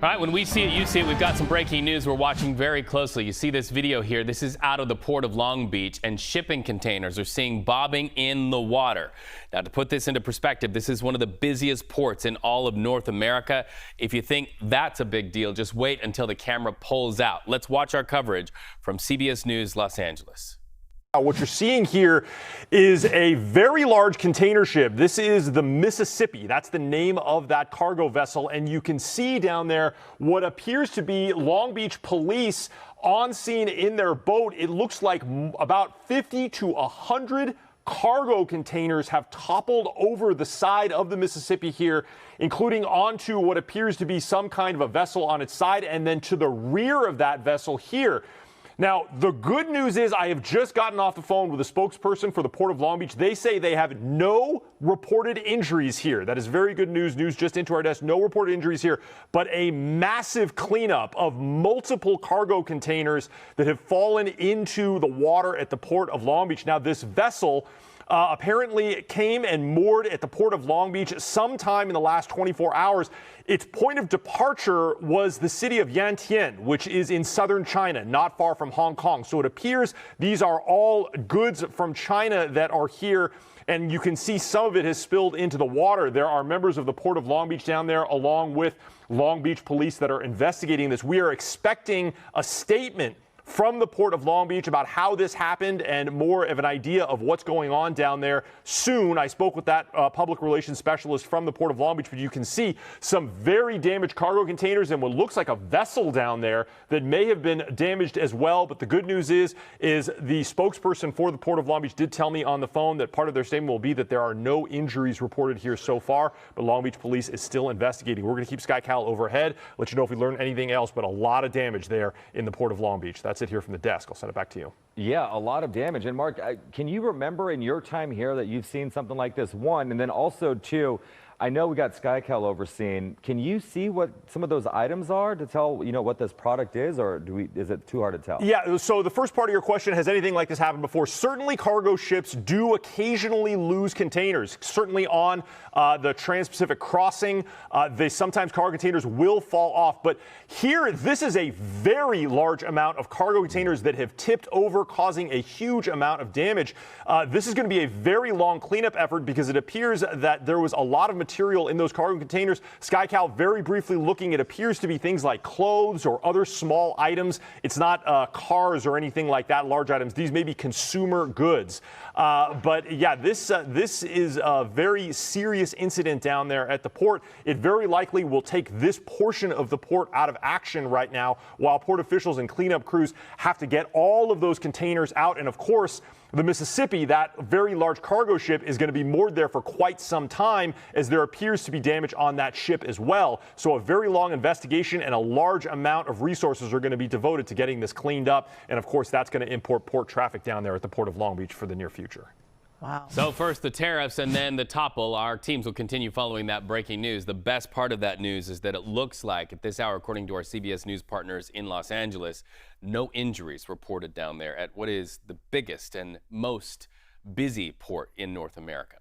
All right, when we see it, you see it. We've got some breaking news we're watching very closely. You see this video here. This is out of the port of Long Beach, and shipping containers are seen bobbing in the water. Now, to put this into perspective, this is one of the busiest ports in all of North America. If you think that's a big deal, just wait until the camera pulls out. Let's watch our coverage from CBS News Los Angeles. What you're seeing here is a very large container ship. This is the Mississippi. That's the name of that cargo vessel. And you can see down there what appears to be Long Beach police on scene in their boat. It looks like about 50 to 100 cargo containers have toppled over the side of the Mississippi here, including onto what appears to be some kind of a vessel on its side, and then to the rear of that vessel here. Now, the good news is I have just gotten off the phone with a spokesperson for the Port of Long Beach. They say they have no reported injuries here. That is very good news. News just into our desk. No reported injuries here, but a massive cleanup of multiple cargo containers that have fallen into the water at the Port of Long Beach. Now, this vessel apparently came and moored at the Port of Long Beach sometime in the last 24 hours. Its point of departure was the city of Yantian, which is in southern China, not far from Hong Kong. So it appears these are all goods from China that are here, and you can see some of it has spilled into the water. There are members of the Port of Long Beach down there, along with Long Beach police, that are investigating this. We are expecting a statement from the Port of Long Beach about how this happened and more of an idea of what's going on down there soon. I spoke with that public relations specialist from the Port of Long Beach, but you can see some very damaged cargo containers and what looks like a vessel down there that may have been damaged as well. But the good news is the spokesperson for the Port of Long Beach did tell me on the phone that part of their statement will be that there are no injuries reported here so far, but Long Beach police is still investigating. We're going to keep SkyCal overhead, let you know if we learn anything else, but a lot of damage there in the Port of Long Beach. That's it here from the desk. I'll send it back to you. Yeah, a lot of damage. And Mark, can you remember in your time here that you've seen something like this? One, and then also two, I know we got SkyCal overseeing. Can you see what some of those items are to tell, what this product is, or is it too hard to tell? Yeah, so the first part of your question, has anything like this happened before? Certainly cargo ships do occasionally lose containers. Certainly on the Trans-Pacific crossing, sometimes cargo containers will fall off. But here, this is a very large amount of cargo containers that have tipped over, causing a huge amount of damage. This is going to be a very long cleanup effort because it appears that there was a lot of material in those cargo containers. SkyCal very briefly looking, it appears to be things like clothes or other small items. It's not cars or anything like that, large items. These may be consumer goods. But yeah, this is a very serious incident down there at the port. It very likely will take this portion of the port out of action right now, while port officials and cleanup crews have to get all of those containers out. And of course, the Mississippi, that very large cargo ship, is going to be moored there for quite some time, as there appears to be damage on that ship as well. So a very long investigation and a large amount of resources are going to be devoted to getting this cleaned up. And of course, that's going to import port traffic down there at the Port of Long Beach for the near future. Wow. So first the tariffs and then the topple. Our teams will continue following that breaking news. The best part of that news is that it looks like at this hour, according to our CBS News partners in Los Angeles, no injuries reported down there at what is the biggest and most busy port in North America.